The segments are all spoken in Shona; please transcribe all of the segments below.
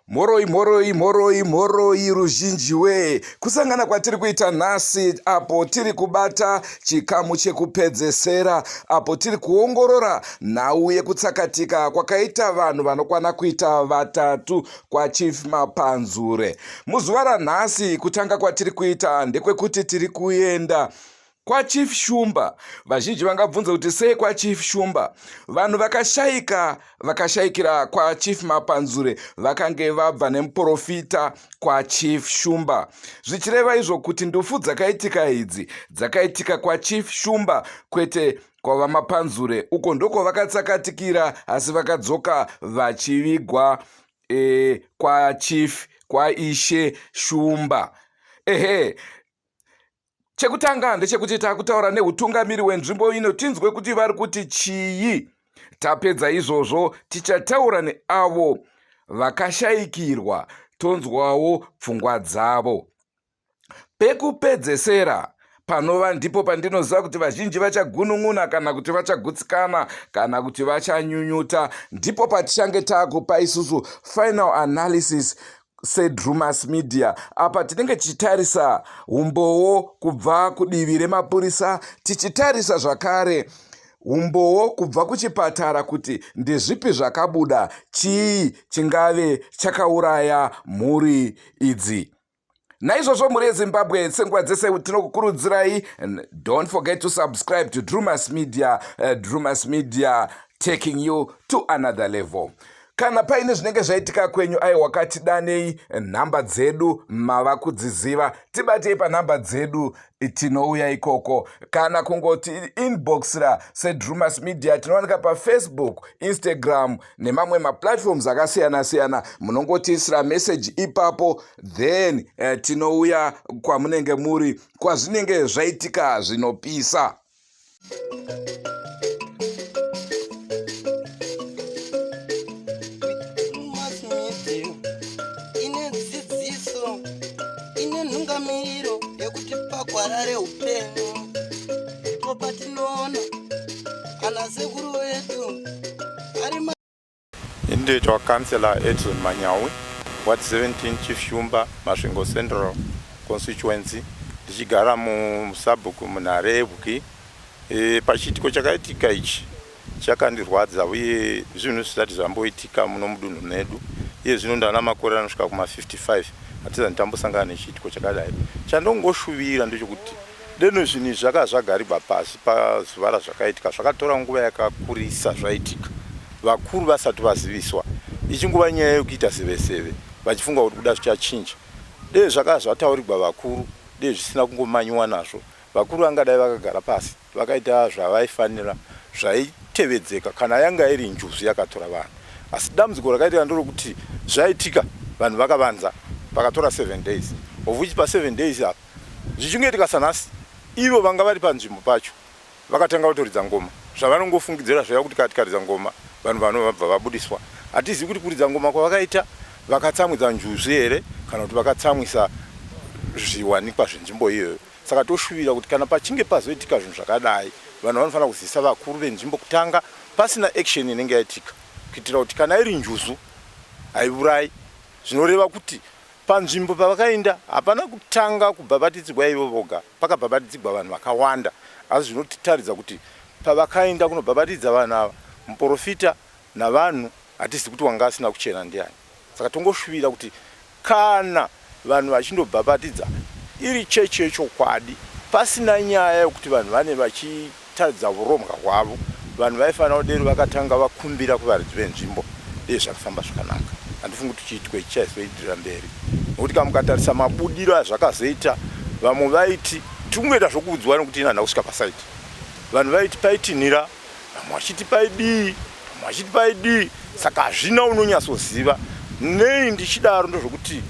Moroi ruzhinji we kusangana kwatiri kuita nhasi apo tiri kubata chikamu chekupedzesera apo tiri kuongorora nhau yekutsakatika kwakaita vanhu vanokwana kuita vatatu kwaChief Mapanzure. Muzuva ranhasi kutanga kwatiri kuita ndekwekuti tiri kuenda kwaChief Shumba. Vazhinji vangabvunza kuti sei kwaChief Shumba? Vanhu vakashayikira kwaChief Mapanzure vakange vabva nemuprofita kwaChief Shumba, zvichireva izvo kuti ndufu dzakaitika idzi dzakaitika kwaChief Shumba kwete kwavaMapanzure. Uko ndoko vakatsakatikira asi vakadzoka vachivigwa kwaIshe Shumba. Chekutanga ndechekuti takutaura neutungamiri wenzvimbo ino tinzwe kuti vari kuti chii. Tapedza izvozvo tichataura neavo vakashayikirwa tonzwawo pfungwa dzavo. Pekupedzesera panova ndipo pandinoziva kuti vazhinji vachagunun'una kana kuti vachagutsikana kana kuti vachanyunyuta, ndipo patichange taakupa isusu final analysis seDrumas Media, apa tinenge tichitarisa umbowo kubva kudivi remapurisa, tichitarisa zvakare umbowo kubva kuchipatara kuti ndezvipi zvakabuda, chii chingave chakauraya mhuri idzi. Naizvozvo muri yeZimbabwe, senguva dzese tinokukurudzirai, don't forget to subscribe to Drumas Media. Drumas Media taking you to another level. Kana paine zvinenge zvaitika kwenyu wakati danei, nhamba dzedu mava kudziziva, tibatei panhamba dzedu tinouya ikoko. Kana kungoti inboxra seDrumas Media, tinowanika paFacebook, Instagram nemamwe maplatforms akasiyana-siyana. Munongotisira message ipapo, then tinouya kwamunenge muri kwazvinenge zvaitika zvinopisa. Kwarare upenyu topa tinoona ana sekuru wetu ari Individual Councillor Edson Manyawi, Ward 17, Chief Shumba, Masvingo Central Constituency, ndichigara muSabuku Munhare Buki. Pachitiko chakaitika ichi chakandirwadza uye zvinhu zvisati zvamboitika muno mudunhu medu. Iye zvino ndana makore anosvika kuma55 atiza nditambosangana nechitiko chakadai. Chandongoshuvira ndechekuti deno zvinhu zvakazvagaribva pasi pazuva razvakaitika zvakatora nguva yakakurisa zvaitika, vakuru vasati vaziviswa, ichinguva nyaya yekuita seveseve vachifunga kuti kuda zvichachinja. Dei zvakazvataurirwa vakuru, dei zvisina kungomanyiwa nazvo. Vakuru vangadai vakagara pasi vakaita zvavaifanira zvaitevedzeka kana yanga iri njuzu yakatora vanhu. Asi dambudziko rakaitika nderokuti zvaitika vanhu vakavanza vakatora 7 days, of which pa 7 days apa zvichingoitika sanhasi ivo vanga vari panzvimbo pacho vakatanga kutoridza ngoma zvavanongofungidzira zvaiva kuti karidza ngoma vanhu vanobva vabudiswa. Hatizivi kuti kuridza ngoma kwavakaita vakatsamwisa njuzu here kana kuti vakatsamwisa zviwanikwa zvenzvimbo iyoyo. Saka toshuvira kuti kana pachinge pazoitika zvinhu zvakadai, vanhu vanofanira kuzivisa vakuru venzvimbo kutanga pasina action inenge yaitika, kuitira kuti kana iri njuzu haiurayi. Zvinoreva kuti panzvimbo pavakaenda hapana kutanga kubhabatidzwa ivo voga, pakabhabatidzwa vanhu vakawanda. Asi zvinotitaridza kuti pavakaenda kunobhabatidza vanhu ava, muprofita navanhu hatizivi kuti wanga asina kuchena ndiani. Saka tongoshuvira kuti kana vanhu vachindobhabhatidza iri chechi yechokwadi, pasina nyaya yokuti vanhu vane vachitaridza uromwa hwavo, vanhu vaifanira kudero vakatanga vakumbira kuvaridzi venzvimbo, dei zvakafamba zvakanaka. Handifungi kuti chiitiko ichi chaizoenderera mberi, nokuti kana mukatarisa mabudiro azvakazoita, vamwe vaiti tikungoita zvokuudzwa nokuti ina kusvika pasaiti. Vanhu vaiti paitinhira, vamwe vachiti paidii, vamwe vachiti paidii. Saka hazvina unonyatsoziva. Nei ndichidaro ndozvokuti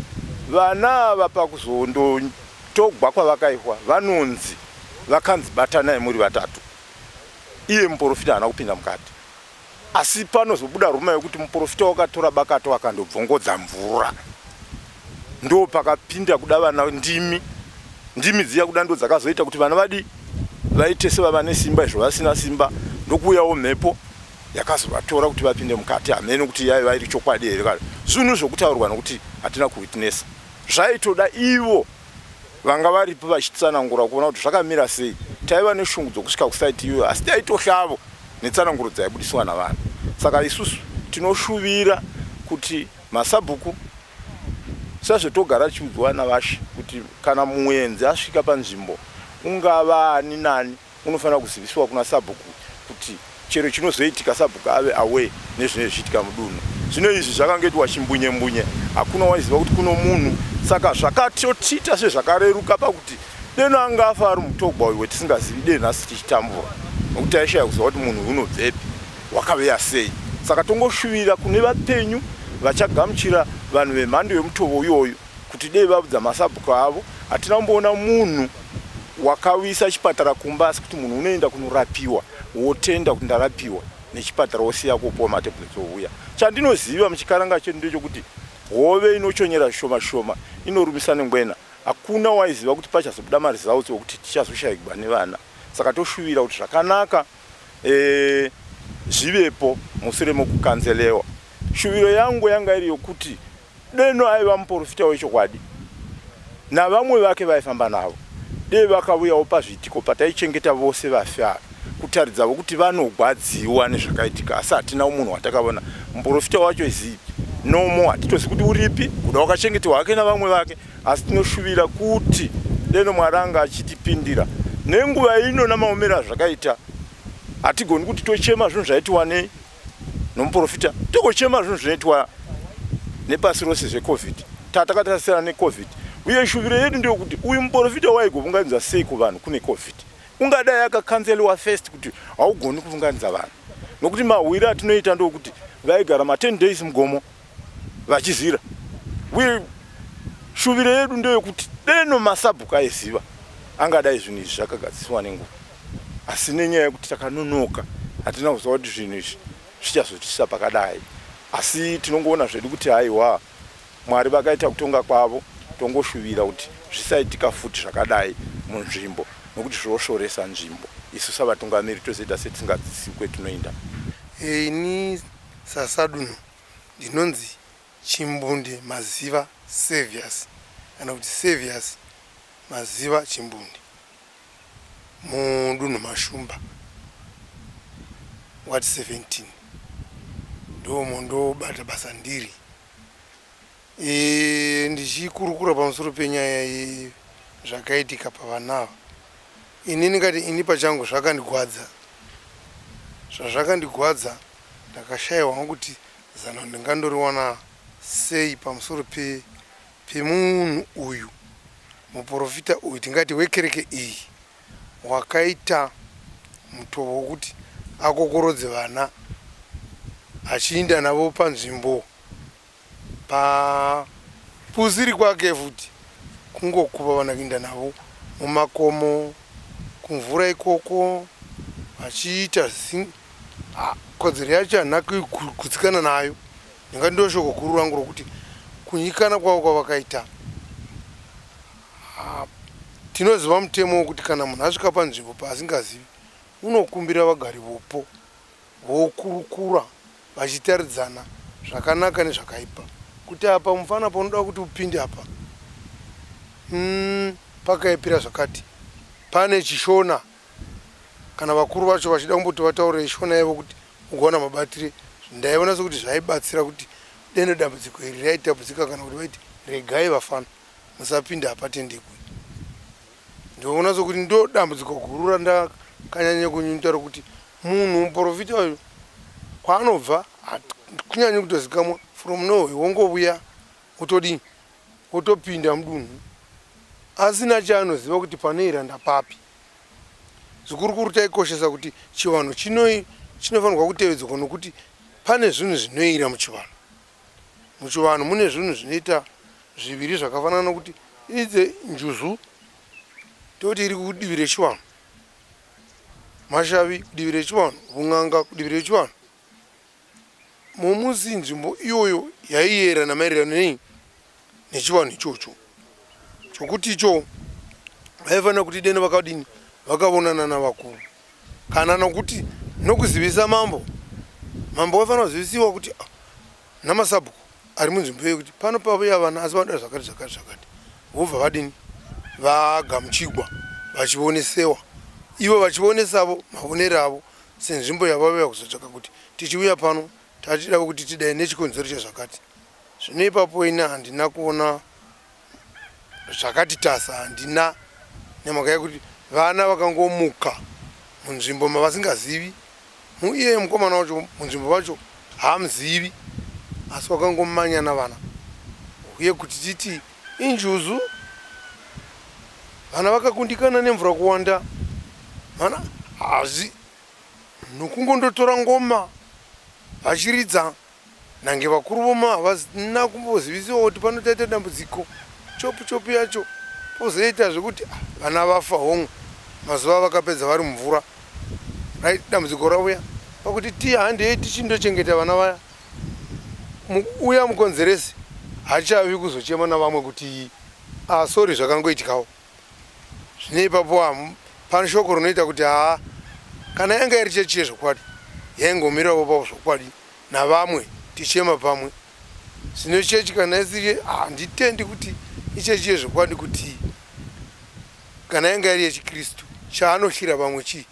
vana ava pakuzondotogwa kwavakaitwa vanonzi vakanzi batanai muri vatatu. Iye muprofita haana kupinda mukati. Asi panozobuda ruma yokuti muprofita wakatora bakato akandobvongodza mvura. Ndo pakapinda kuda vana ndimi dziya kuda ndo dzakazoita kuti vana vadi vaite sevava nesimba izvo vasina simba, ndokuuyawo mhepo yakazovatora kuti vapinde mukati hamene kuti yaiva iri chokwadi here kare. Zvinhu zvokutaurwa nokuti hatina kuwitnesa. Zvaitoda ivo vanga varipo vachitsanangura kuona kuti zvakamira sei. Taiva neshungu dzokusvika kusaiti iyoyo asi taitohlavo netsananguro dzaibudiswa navanhu. Saka isusu tinoshuvira kuti masabhuku sezvetogara tichiudzwa navashe kuti kana muenzi asvika panzvimbo ungava ani nani unofanira kuziviswa kuna sabhuku kuti chero chinozoitika sabhuku ave away nezvinenge zvichiitika mudunhu. Zvino izvi zvakangoitwa chimbunye-mbunye, hakuna waiziva kuti kuno munhu. Saka zvakatotiita sezvakareruka pakuti deno angafa ari mutogwa uyu wetisingazivi deno nhasi tichitambura nokuti taishaya kuziva kuti munhu unobvepi wakauya sei. Saka tongoshuvira kune vapenyu vachagamuchira vanhu vemhando yemutovo iyoyo kuti dei vabudza masabhuku avo. Hatina kumboona munhu wakawisa chipatara kumba asi kuti munhu unoenda kunorapiwa wotenda kuti ndarapiwa nechipatara wosiya kupuwa matebhureti ouya. Chandinoziva muchikaranga chedu ndechekuti hove inochonyera zvishoma-shoma inorumisa nengwena. Hakuna waiziva kuti pachazobuda maresults okuti tichazoshayikwa nevana. Saka toshuvira kuti zvakanaka zvivepo mushure mokukanzelewa. Shuviro yangu yanga iri yokuti deno aiva muprofita wechokwadi navamwe vake vaifamba navo dei vakauyawo pazviitiko pataichengeta vose vafa kutaridza kuti vanogwadziwa nezvakaitika. Asi hatina munhu watakaona muprofita wacho zipi nomo. Hatitozivi kuti uripi kuda wakachengeterwa hake navamwe vake. Asi tinoshuvira kuti deno Mwari anga achitipindira nenguva ino namaomero azvakaita. Hatigoni kuti tochema zvinhu zvaitwa nomuprofita, togochema zvinhu zvinoitwa nepasi rose zvecovid. Tatakatasira necovid. Uye shuviro yedu ndeyokuti uyu muprofita waigounganidza sei kuvanhu kune covid. Ungadai akakanzeliwa first kuti haugoni kuunganidza vanhu nokuti mahwire atinoita ndokuti vaigara ma10 days mugomo vachizira. Uye shuviro yedu ndeyokuti deno masabhuku aiziva angadai zvinhu izvi zvakagadziswa nenguva. Asi nenyaya yekuti takanonoka hatina kuziva kuti zvinhu izvi zvichazotisa pakadai. Asi tinongoona zvedu kuti haiwa Mwari vakaita kutonga kwavo. Tongoshuvira kuti zvisaitika futi zvakadai munzvimbo nokuti zvoshoresa nzvimbo. Isu savatungamiri tozoita setisingadzisi kwetinoenda. Ini sasadunhu ndinonzi Chimbunde Maziva Saviors kana kuti Saviors Maziva Chimbunde mudunhu Mashumba ward 17 ndomo ndobata basa ndiri. Ndichikurukura pamusoro penyaya zvakaitika pavanava. Inini ngati ini pachangu zvakandigwadza. Zvazvakandigwadza ndakashayiwa kuti zano ndingandoriwana sei pamusoro pemunhu uyu muprofita uyu tingati wekereke iyi wakaita mutovo wokuti akokorodze vana achiinda navo panzvimbo papuziri kwake futi kungokupa vana kuinda navo mumakomo kumvura ikoko achiita kodzero yacho hanha kugutsikana nayo. Ndingati ndoshoko guru rangu rokuti kunyikana kwavo kwavakaita. Tinoziva mutemo wokuti kana munhu asvika panzvimbo paasingazivi unokumbira vagari vopo vokurukura vachitaridzana zvakanaka nezvakaipa kuti apa mufana paunoda kuti upinde apa pakaipira zvakati pane chishona kana vakuru vacho vachida kumboti vataurire shona yavo kuti ugowana mabatire. Ndaiona sokuti zvaibatsira kuti deno dambudziko iri raitambudzika kana kuti vaiti regai vafana musapinda apa tendekwe. Ndinoona sokuti ndo dambudziko guru randakanyanya kunyunyuta rokuti munhu muprofita uyu kwaanobva kunyanyi kutozikamwa from nowhere wongouya wotodini wotopinda mudunhu asina chaanoziva kuti panoira ndapapi. Zvikurukuru taikoshesa kuti chivanhu chinofanirwa kutevedzwa nokuti pane zvinhu zvinoira muchivanhu. Muchivanhu mune zvinhu zvinoita zviviri zvakafanana nokuti idze njuzu toti iri kudivi rechivanhu, mashavi kudivi rechivanhu, vun'anga kudivi rechivanhu. Mumusi nzvimbo iyoyo yaiyerana maererano nechivanhu ichocho chokuti icho vaifanira kuti deno vakadini vakavonana navakuru kana nokuti nokuzivisa mambo mambo vafanira kuzivisiwa kuti namasabhuku ari munzvimbo yekuti pano pauya vana asi vanoda zvakati vobva vadini vagamuchigwa vachionesewa ivo vachionesavo maonero avo senzvimbo yavauya kuzotsvaka kuti tichiuya pano tatida kuti tidai nechikonzero chezvakati. Zvino ipapo ina handina kuona zvakati tasa, handina nemhaka yekuti vana vakangomuka munzvimbo mavasingazivi, iye mukomana wacho munzvimbo vacho haamuzivi, asi wakangomanyana vana, uye kuti titi injuzu vana vakakundikana nemvura kuwanda, vana hazi nokungondotora ngoma vachiridza, nange vakuru voma havasina kumbozivisiwa kuti panotaita dambudziko chopu yacho, pozoita zvekuti vana vafa homwe mazuva vakapedza vari mumvura. Dambudziko rauya pakuti tihandei tichindochengeta vana vaya, uya mukonzeresi hachavi kuzochema navamwe kuti sori zvakangoitikawo. Zvine ipapo pane shoko rinoita kuti kana yanga iri chechi yezvokwadi yaingomirawo pavo zvokwadi navamwe tichema pamwe. Zvino chechi kana isiri, handitendi kuti ichechi yezvokwadi, kuti kana yanga iri yechikristu chaanoshira pamwe chii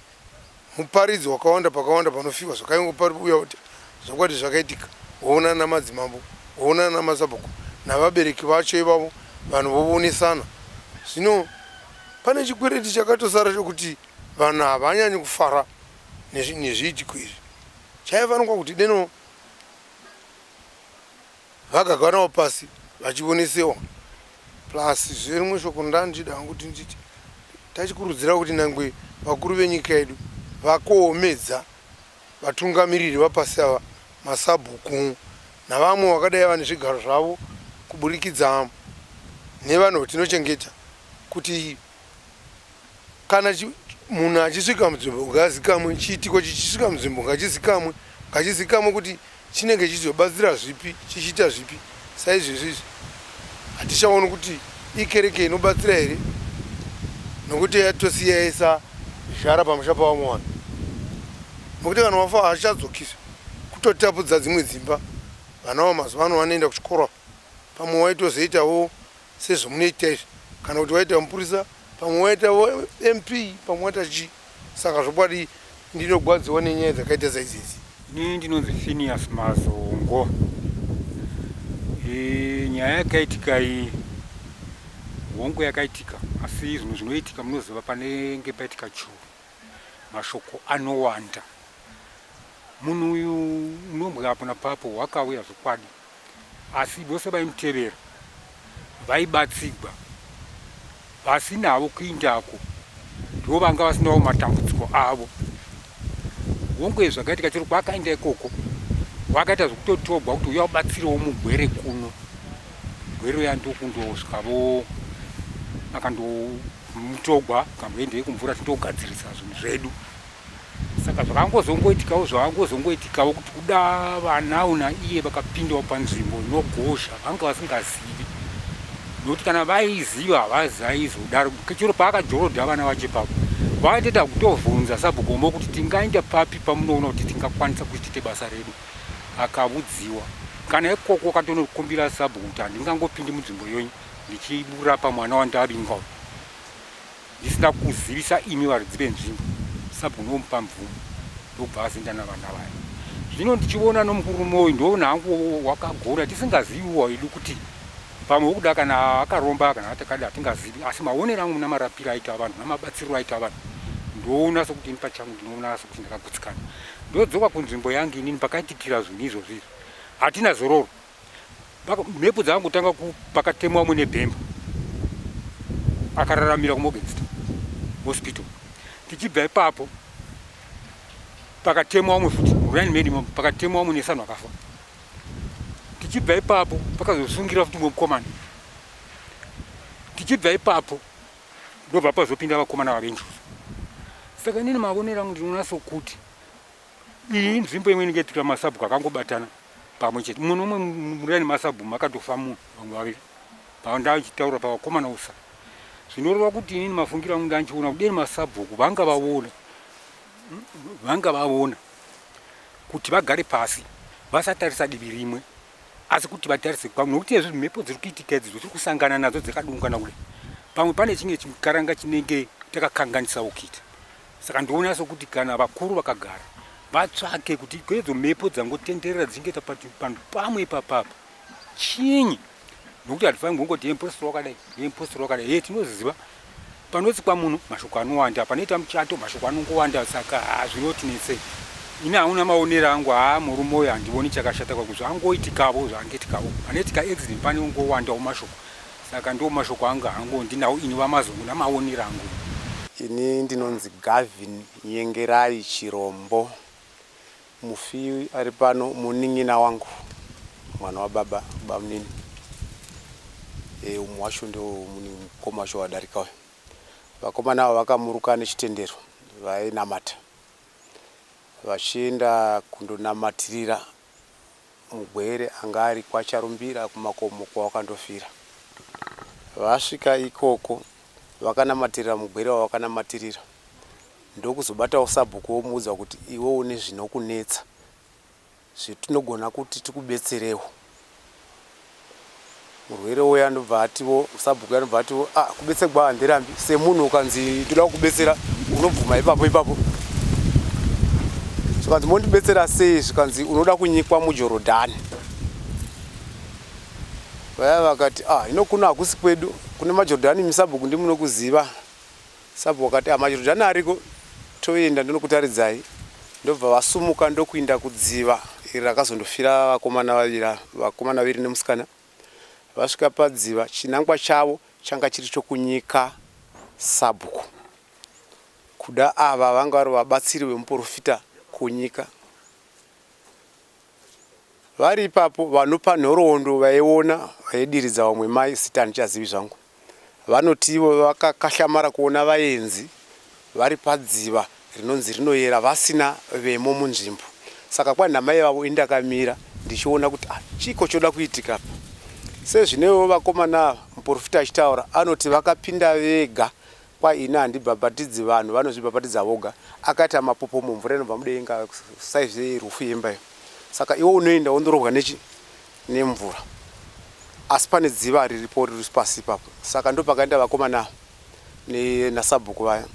muparidzi wakawanda pakawanda panofikwa zvakaingopariuya kuti zvokwadi zvakaitika, woonana namadzimambo, woonana namasabhuku navabereki vacho ivavo, vanhu vovonesana. Zvino pane chikwereti chakatosara chokuti vanhu havanyanyi kufara nezviitiko izvi. Chaifanirwa kuti deno vagaganawo pasi vachionesewa. Plus zverimwe shoko ndanjida kuti nditi tachikurudzira kuti nangwe vakuru venyika yedu vakoomedza vatungamiriri vapasi ava, masabhuku navamwe vakadai vane zvigaro zvavo, kuburikidza nevanhu tinochengeta, kuti kana munhu achisvika munzvimbo ngazikamwe, chiitiko chichisvika munzvimbo ngachizikamwe kuti chinenge chizobatsira zvipi, chichiita zvipi. Saizvezvizvi hatichaoni kuti ikereke inobatsira here, nokuti yatosiyaisa zvara pamusha pavamwe vanhu, nokuti vanhu vafa hachadzokiswa kutotapudza dzimwe dzimba. Vana vamazuva ano vanoenda kuchikora, pamwe waitozoitawo sezvomunoita izvi, kana kuti waita mupurisa, pamwe waitawo MP, pamwe waita chii. Saka zvokwadi ndinogwadziwa nenyaya dzakaita saizezi. Ini ndinonzi Phineas Mazongo. Nyaya yakaitika iyi hongu yakaitika, asi zvinhu zvinoitika munoziva panenge paitika chuu, mashoko anowanda. Munhu uyu unombwa apo napapo wakauya zvokwadi, asi vose vaimutevera vaibatsigwa, vasinavo kuindako ndivo vanga vasinawo matambudziko avo. Hongu izvi zvakaitika chero kwakaenda ikoko, wakaita zvokutotogwa kuti uya ubatsirewo mugwere kuno. Gwere yandokundosvikavo akandomutogwa kamboendei kumvura tindogadzirisa zvinhu zvedu. Saka zvakangozongoitikawo kuti kuda vanawo naiye vakapindawo panzvimbo inogozha vanga vasingazivi, nokuti kana vaiziva havazaizodaro. Chero paakajorodha vana vacho ipapo vaitoita kutovhunza sabhukombo kuti tingaenda papi pamunoona kuti tingakwanisa kuchitite basa redu. Akavudziwa kana ikoko akatonokumbira sabhuku kuti handingangopindi munzvimbo yonyu ndichirapa mwana wandavingawo ndisina kuzivisa imi varidzi venzvimbo. Sabhuku nomupa mvumo ndobva azoenda navana vaya. Zvino ndichiona nomurume uyu ndoona hangu wakagora, tisingaziviwo hedu kuti pamwe wokuda kana akaromba kana atakada hatingazivi, asi maonero angu namarapiro aita vanhu namabatsiro aita vanhu ndoona sokuti ini pachangu ndinoona sokuti ndakagutsikana. Ndodzoka kunzvimbo yangu inini pakaitikira zvinhu izvozvo, hatina zororo. Mhepo dzakangotanga pakatemwa mune Bhemba, akararamira kuMorgenstern hospital. Tichibva ipapo pakatemwa umwe futi Ryan Minimum, pakatemwa umwe nesano akafa. Tichibva ipapo pakazosungira futi mukomana. Tichibva ipapo ndobva pazopinda vakomana vavenjuzi. Saka inini maonero angu ndinoona sokuti iyi nzvimbo imwe inenge itika masabhuku akangobatana pamwe chete. Mumwe nomwe murani masabhuku makatofa munhu vamwe vaviri pandachitaura pavakomana usa. Zvinoreva kuti inini mafungiro angu ndanchiona kudeni masabhuku vanga vaona kuti vagare pasi vasatarisa divi rimwe asi kuti vatarise kwamwe nokuti izvo mhepo dziri kuitika idzi dziri kusangana nadzo dzakadungana kudai pamwe pane chimwe chikaranga chinenge takakanganisa kuita saka ndoona sokuti kana vakuru vakagara vatsvake kuti kwedzo mhepo dzangotenderera dzingeta panhu pamwe ipapapa chinyi nokuti hatifaniri kungoti yempostora wakadai tinoziva panotsikwa munhu mashoko anowanda panoita muchato mashoko anongowanda saka zvinotinetsei ine hauna maonero angu murume uyu handioni chakashata kwako zvangoitikavo zvangetikavo panoitika accident pane ungowandawo mashoko saka ndo mashoko anga hangondinawo ini vamazungu namaonero angu. Ini ndinonzi Gavin Yengerai Chirombo, mufi ari pano munin'ina wangu mwana wa baba munini umwe wacho ndo mukoma wacho wadarika uyu. Vakomana ava vakamuruka nechitendero vainamata vachienda kundonamatirira mugwere anga ari kwaCharumbira kumakomo kwavakandofira. Vasvika ikoko vakanamatirira mugwere wavakanamatirira ndokuzobatawo sabhuku womuudza kuti iwe une zvinokunetsa zvetinogona kuti tikubetserewo. Murwere uya anobva atiwo sabhuku anobva atiwo kubetserwa handirambi semunhu ukanzi ndoda kukubetsera unobvuma ipapo zvikanzi mondibetsera sei zvikanzi unoda kunyikwa muJorodhani. Vaya vakati ino kuno hakusi kwedu kune maJorodhani misabhuku ndimunokuziva. Sabhuku vakati maJorodhani ariko toenda ndinokutaridzai. Ndobva vasumuka ndokuinda kudziva iri rakazondofira vakomana vaviri nemusikana. Vasvika padziva chinangwa chavo changa chiri chokunyika sabhuku. Kuda ava vanga vari vabatsiri vemuprofita kunyika. Vari ipapo vanopa nhoroondo vaiona vaidiridza vamwe mai sita handichazivi zvangu. Vanoti ivo vakakashlamara kuona vaenzi vari padziva rinonzi rinoyera vasina vemo munzvimbo. Saka kwanamai vavo indakamira ndichiona kuti chiko choda kuitika apa. Sezvinewo vakomana muprofita achitaura anoti vakapinda vega kwaina handibhabhatidzi vanhu vanozvibhabhatidza voga. Akaita mapopo mumvura inobva mudenga saizi rufu yemba iyo. Saka iwo unoenda wondorohwa nemvura. Asi pane dziva riripo riri pasi ipapo. Saka ndo pakaenda vakomana nasabhuku vaya.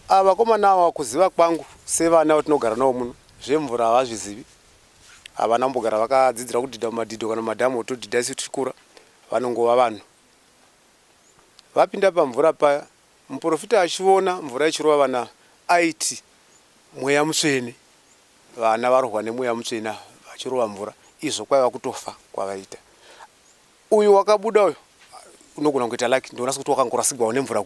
Vakomana ava kuziva kwangu sevana vatinogara navo muno zvemvura havazvizivi. Havana kumbogara vakadzidzira kudhidha mumadhidho kana mumadhamu otodhidha isu tichikura. Vanongova vanhu. Vapinda pamvura paya muprofita achiona mvura ichirova vana aiti mweya mutsvene. Vana varohwa nemweya mutsvene vachirova mvura. Izvo kwaiva kutofa kwavaita. Uyu wakabuda uyu unogona kuita laki ndonasa kuti wakangorasigwawo nemvura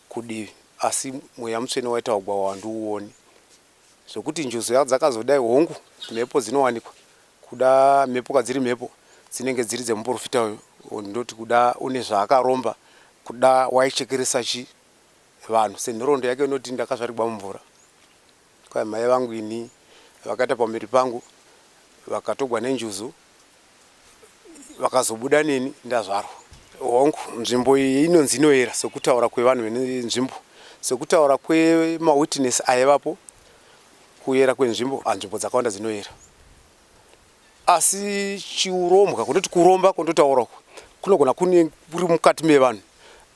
kudivi. Asi mweya mutsvene waita wagwawa handiuoni. Zvokuti njozi dzakazodai hongu mhepo dzinowanikwa. Kuda mhepo kadziri mhepo dzinenge dziri dzemuprofita uyu. Ndoti kuda une zvaakaromba kuda waichekeresa vanhu senhoroondo yake inoti ndakazvarigwa mumvura. Kwai mai vangu ini vakaita pamiri pangu vakatogwa nenjuzu vakazobuda neni ndazvarwa. Hongu nzvimbo iyi inonzi inoyera sekutaura kwevanhu venzvimbo. Sekutaura kwemawitness aivapo kuyera kwenzvimbo nzvimbo dzakawanda dzinoyera. Asi chiurombwa kundoti kuromba kundotaura kunogona kuri mukati mevanhu.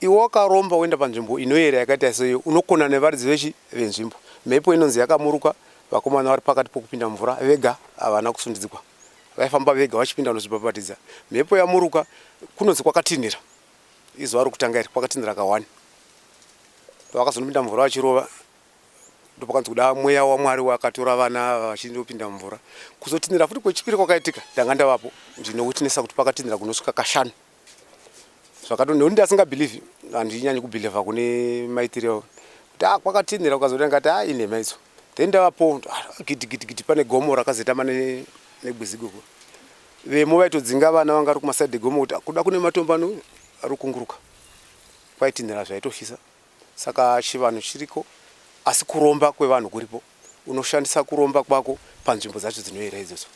Iwe wakaromba uenda panzvimbo inoyera yakaita seyo unokona nevaridzi venzvimbo. Mhepo inonzi yakamuruka vakomana vari pakati pokupinda mvura vega havana kusundidzwa. Vaifamba vega vachipinda nozvibhabhatidza. Mhepo yamuruka kunonzi kwakatinhira. Izvo vari kutanga iri kwakatinhira ka1. Vakazonopinda mvura vachirova. Ndopakanzi kuda mweya waMwari wakatora vana vachindopinda mvura. Kuzotinhira futi kwechipiri kwakaitika ndanga ndavapo ndinowitnessa kuti pakatinhira kunosvika kashanu. Zvakatondoti ndasingabhilivhi handinyanyi kubhilivha kune maitiro kuti kwakatinhira ukazoda ngati ine maidzo. Then ndavapo giti pane gomo rakazetama negwizigoko. Vemo vaitodzinga vana vanga vari kumasaidhi gomo kuti kuda kune matombo ari kunguruka. Kwaitinhira zvaitoshisa. Saka chivanhu chiriko asi kuromba kwevanhu kuripo. Unoshandisa kuromba kwako panzvimbo dzacho dzinoyera idzodzo.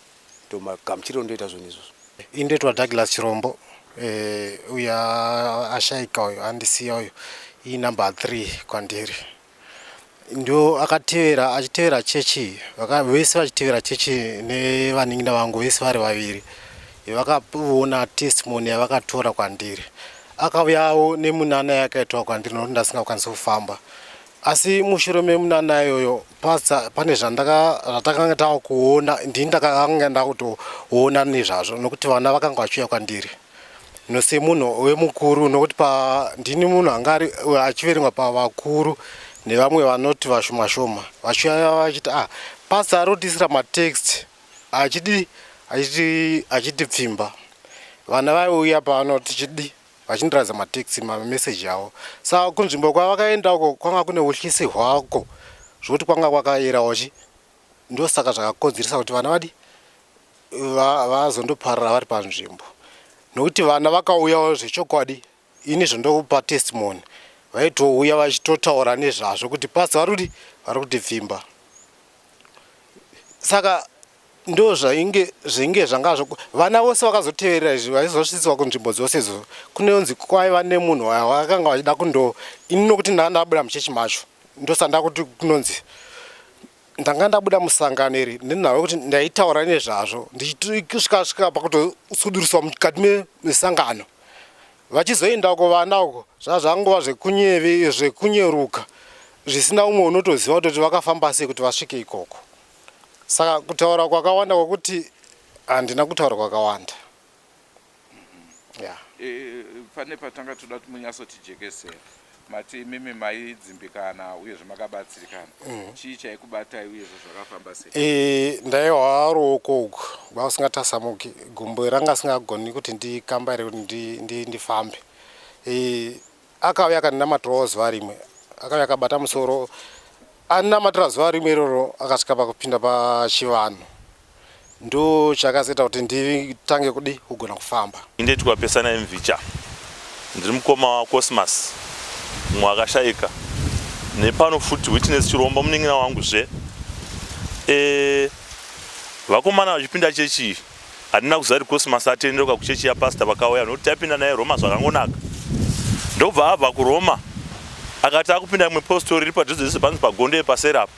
Gamuchiro ndoita zvinhu izvozvo. Indoitwa Douglas Chirombo. Uya ashaika uyu handisiya uyu. Iyi number 3 kwandiri. ndio achitevera chechi vese vachitevera chechi nevanin'ina vangu vese vari vaviri vakaona testimony yavakatora kwandiri. Akauyawo nemunana yakaitwa kwandiri nokuti ndasingakwanisi kufamba. Asi mushure memunana iyoyo pane zvatakanga tava kuona ndini ndakanga ndakutoona nezvazvo nokuti vana vakanga vachiuya kwandiri. Semunhu wemukuru nokuti ndini munhu anga achiverengwa pavakuru nevamwe vanoti vashoma shoma vachiuya vachiti pastor arotisira matext achitipfimba. Vana vaiuya pano tichidi vachindiradza matext mameseji avo. Saka kunzvimbo kwavakaendako kwanga kune utyisi hwako zvokuti kwanga kwakayerawo ndosaka zvakakonzeresa kuti vana vazondoparara vari panzvimbo. Nokuti vana vakauyawo zvechokwadi ini zvondokupa testimony vaitouya vachitotaura nezvazvo kuti pastor vari kutipfimba. Saka ndo zvinge zvanga vana vose vakazoteverera izvi vaizosvitswa kunzvimbo dzose idzo. Kunonzi kwaiva nemunhu vakanga vachida ini nokuti ndabuda muchechi macho ndosanda kuti kunonzi ndanga ndabuda musangano iri ndinhava kuti ndaitaura nezvazvo ndichisvika pakutosuduriswa mukati mesangano. Vachizoendako vana uko zvangova zvekunyeruka zvisina umwe unotoziva kuti vakafamba sei kuti vasvike ikoko. Saka kutaura kwakawanda kwokuti handina kutaura kwakawanda. Pane patanga toda kuti munyatsotijekesera mati imimi maidzimbikana uyezve makabatsirikana. Chii chaikubatai uyezve zvakafamba sei? Ndaiwaro uko kwasingatasamuki gumbo ranga singagoni kuti ndikambare kuti ndifambe. Akauya akandinamatirawo zuva rimwe akauya akabata musoro andinamatira zuva rimwe iroro akasvika pakupinda pachivanhu ndo chakazoita kuti nditange kugona kufamba. Ndetwa Pesana Mvicha ndiri mukoma waCosmas mumwe akashayika nepano futi Witness Chirombo munin'ina wanguzve. Vakomana vachipinda chechi handina kuziva kuti Cosmas atenderoka kuchechi yapastor vakauya nokuti tapinda naye Roma zvakangonaka. Ndobva abva kuRoma akati akupinda imwe postori iri padhuze zvese panzi pagondo yepaSerapo.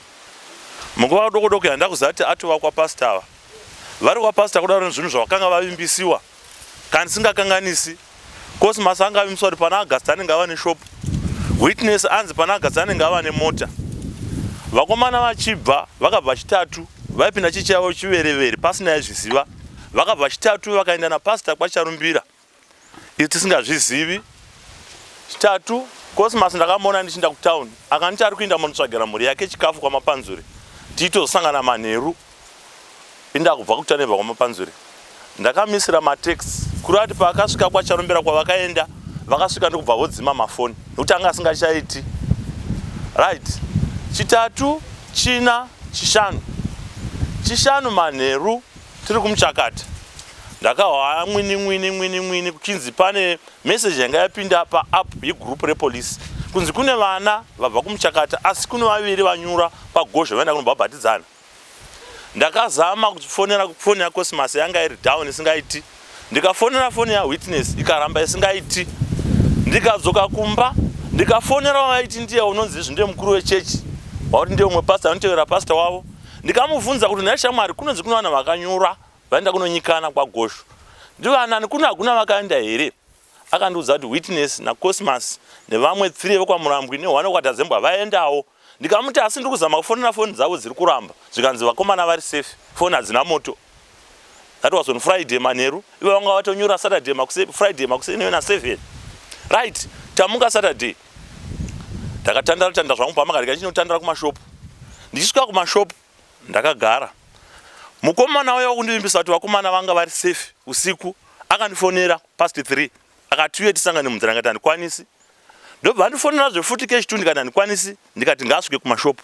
Munguva doko handina kuziva kuti atova kwapastor ava. Vari kwapastor kudaro nezvinhu zvavakanga vavimbisiwa kandi singakanganisi. Cosmas anga avimbiswa kuti pana August anenge ava neshopu. Witness anzi pana August anenge ava nemota. Vakomana vachibva vakabva chitatu vaipinda chechi yavo chiverevere pasina yazviziva. Vakabva chitatu vakaenda napastor kwacharumbira izi tisingazvizivi. Chitatu Cosmas ndakamuona ndichinda kutauni akanditi ari kuenda munotsvagira mhuri yake chikafu kwamapanzure tiitosangana manheru inda kubva kuta nebva kwamapanzure. Ndakamisira matext kuri ati paakasvika kwacharumbira kwavakaenda vakasvika ndokubva vodzima mafoni nokuti anga asingachaiti. Right. Chitatu, china, chishanu manheru tiri kumuchakata. Ndakawa mwini kuchinzi pane message yanga yapinda paapp yegroup repolice kunzi kune vana vabva kumuchakata asi kune vaviri vanyura pagozha vaenda kunobhabhatidzana. Ndakazama kufonera foni yaCosmas yanga iri down isingaiti. Ndikafonera foni yaWitness ikaramba isingaiti. Ndikadzoka kumba ndikafonera vaiti ndiye unonzi izvi ndiye mukuru wechechi wauti ndiye umwe pastor anotevera pastor wavo. Ndikamubvunza kuti nai shamwari kunonzi kuna vana vakanyura vaenda kunonyikana kwagosho ndivanani kuna hakuna vakaenda here. Akandiudza kuti Witness naCosmas nevamwe 3 vekwamurambwi ne1 kwatazembwa vaendawo. Ndikamuti asi ndiri kuzama kufonera foni dzavo dziri kuramba zvikanzi vakomana vari safe foni hadzina moto. That was on Friday manheru ivo vanga vatonyura Saturday Friday makuseni na 7. Right. Tamuka Saturday ndakatandara zvangu pamakati kachinotandara kumashopu. Ndichisvika kumashopu ndakagara. Mukomana waya kundivimbisa kuti vakomana vanga vari safe usiku akandifonera past 3 akati uye tisangane munzira ngati handikwanisi. Ndobva andifonera zvefuti kechitu ndikati handikwanisi ndikati ngasvike kumashopu.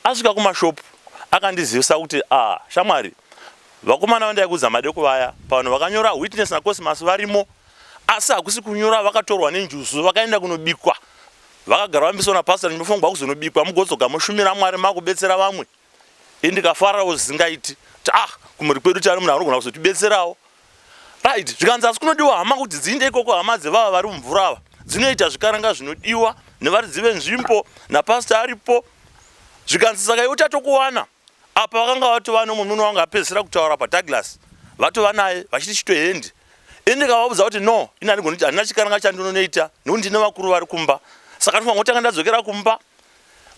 Asvika kumashopu akandizivisa kuti shamwari vakomana vandai kuudza madeko vaya pavanhu vakanyora Witness naCosmas varimo asi hakusi kunyura vakatorwa nenjuzu vakaenda kunobikwa. Vakagara vambiswa napastor ndinofunga kuzonobikwa mugotsoka mushumira Mwari makubetsera vamwe. Ndikafarirawo zvisingaiti kumuri kwedu tari munhu anogona kuzotibetserawo. Right. Zvikanzi asi kunodiwa hama kuti dziinde ikoko hama dzevava vari mumvura ava dzinoita zvikaranga zvinodiwa nevaridzi venzvimbo napastor aripo zvikanzi saka iwe tatokuwana apa vakanga vatova nomunun'una wanga apedzisira kutaura paDouglas vatova naye vachiti chitohendi ini ndikavaudza kuti no ini handina chikaranga chandinonoita nekuti ndine vakuru vari kumba saka ndofanga ndadzokera kumba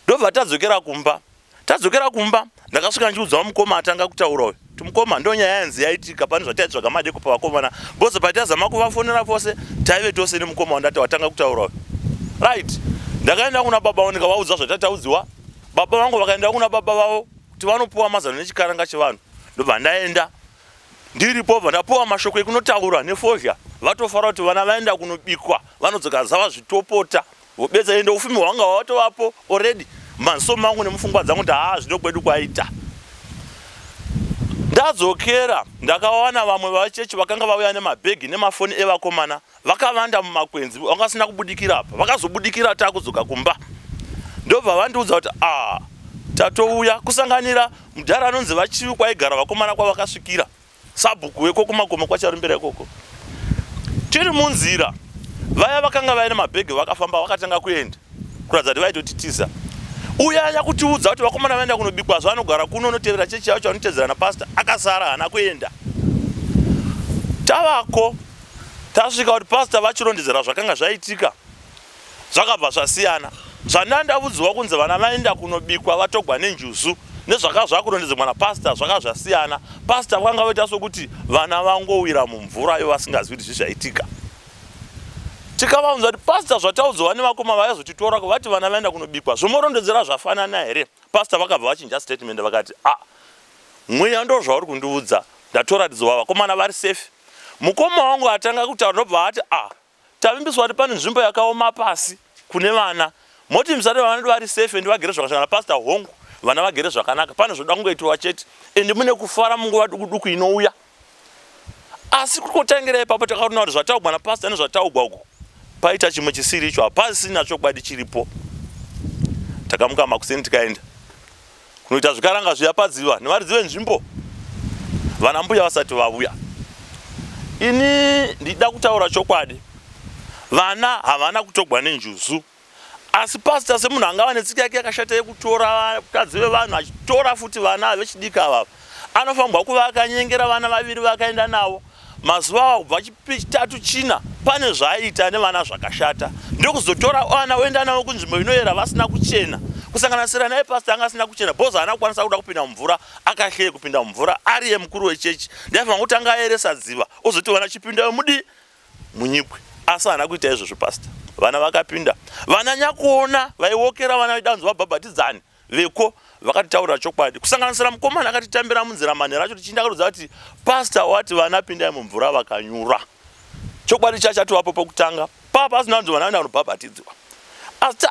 ndobva tadzokera kumba ndakasvika ndichiudza mukoma atanga kutaura uyu kuti mukoma ndo nyaya yanzi yaitika pane zvataitsvaga madeko pavakomana bose patazama kuvafonera pose taive tose nemukoma wandati watanga kutaura uyu right ndakaenda kuna baba vavo ndikavaudza zvatataudziwa baba vangu vakaenda kuna baba vavo kuti vanopuwa mazano nechikaranga chevanhu ndobva ndaenda ndiripo ndapuwa mashoko ekunotaura nefozha vatofara kuti vana vaenda kunobikwa vanodzoka zava zvitopota vobedza ende ufumi hwanga hwatovapo already manso mangu nemufungwa dzangu kuti zvino kwedu kwaita ndadzokera ndakawana vamwe vachechi vakanga vauya nemabhegi nemafoni evakomana vakavanda mumakwenzi vangasina kubudikira apa vakazobudikira takudzoka kumba ndobva vandiudza kuti tatouya kusanganira mudhara anonzi vachivi kwaigara vakomana kwavakasvikira sabhuku weko kumakomo kwacharumbira ikoko tiri munzira vaya vakanga vaine mabhegi vakafamba vakatanga kuenda kuratidza kuti vaitotitiza uyanya kutiudza kuti vakomana vaenda kunobikwa zvavanogara kuno unotevera chechi yacho anotedzera napasta akasara hana kuenda tavako tasvika kuti pasta vachirondedzera zvakanga zvaitika zvakabva zvasiyana zvandandaudziwa kunzi vana vaenda kunobikwa vatogwa nenjuzu nezvaka zvakurondedzerwa napasta zvaka zvasiyana pasta vakanga vaita sokuti vana vangowira mumvura ivo vasingazivi kuti zvizvaitika tikavaudza kuti pasta zvataudzwa nevakoma vaizotitora vati vana vaenda kunobikwa zvomorondedzera zvafanana here pasta vakabva vachinja statement vakati mweya ndo zvauri kundiudza ndatoratidzwa vakomana vari safe mukoma wangu atanga kutaura ndobva ati tavimbiswa kuti pane nzvimbo yakaoma pasi kune vana moti msati vana vari safe ndi vagere zvakashana pasta hongu vana vagere zvakanaka pane zvoda kungoitwa chete ende mune kufara munguva duku inouya asi kutangira ipapo takaona kuti zvataugwa napasta nezvataugwa uko paita chimwe chisiri icho hapasina chokwadi chiripo takamuka makuseni tikaenda kunoita zvikaranga zviyapadziwa nevaridzi venzvimbo vana mbuya vasati vauya ini ndida kutaura chokwadi vana havana kutogwa nenjuzu asi pasta semunhu angava netsika yake yakashata yekutora vakadzi vevanhu achitora futi vana vechidika avava anofanirwa kuva akanyengera vana vaviri vakaenda navo mazuva avo kubva chitatu china pane zvaiita nevana zvakashata ndokuzotora vana oenda navo kunzvimbo inoyera vasina kuchena kusanganisira naye pasta anga asina kuchena bhoza haana kukwanisa kuda kupinda mumvura akahleya kupinda mumvura ariye mukuru wechechi ndaifanira kuti anga aeresa dziva ozoti vana chipinda mudi munyikwe asi haana kuita izvozvo pasta vana vakapinda vana nyakuona vaiwokera vana vedanzo vabhabhatidzani veko vakatitaurira chokwadi kusanganisira mukomana akatitambira munzira manhero acho tichinda kurudza kuti pasta wati vana pindai mumvura vakanyura chokwadi chachatiwapo pokutanga papa asina kunzi vana vaenda kunobhabhatidzwa asi